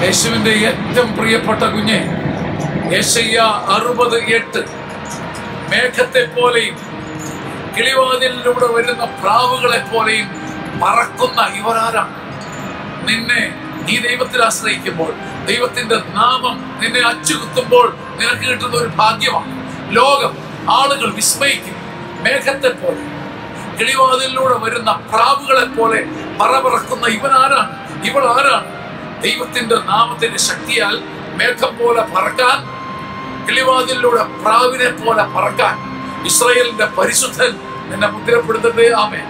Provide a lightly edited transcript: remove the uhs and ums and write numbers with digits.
യേശുവിന്റെ ഏറ്റവും പ്രിയപ്പെട്ട കുഞ്ഞെ, യെശയ്യാ 60:8, മേഘത്തെ പോലെയും കിളിവാതിലിലൂടെ വരുന്ന പ്രാവുകളെ പോലെയും പറക്കുന്ന ഇവരാരാണ്? നീ ദൈവത്തിൽ ആശ്രയിക്കുമ്പോൾ, ദൈവത്തിന്റെ നാമം നിന്നെ അച്ചുകുത്തുമ്പോൾ നിനക്ക് കിട്ടുന്ന ഒരു ഭാഗ്യമാണ്. ലോകം, ആളുകൾ വിസ്മയിക്കും. മേഘത്തെ പോലെ, കിളിവാതിലിലൂടെ വരുന്ന പ്രാവുകളെ പോലെ പറക്കുന്ന ഇവനാരാണ്? ഇവൾ ആരാണ്? ദൈവത്തിന്റെ നാമത്തിന്റെ ശക്തിയാൽ മേഘം പോലെ പറക്കാൻ, കിളിവാതിലൂടെ പ്രാവിനെ പോലെ പറക്കാൻ ഇസ്രായേലിന്റെ പരിശുദ്ധൻ നിന്നെ മുദ്രപ്പെടുത്തട്ടെ. ആമേൻ.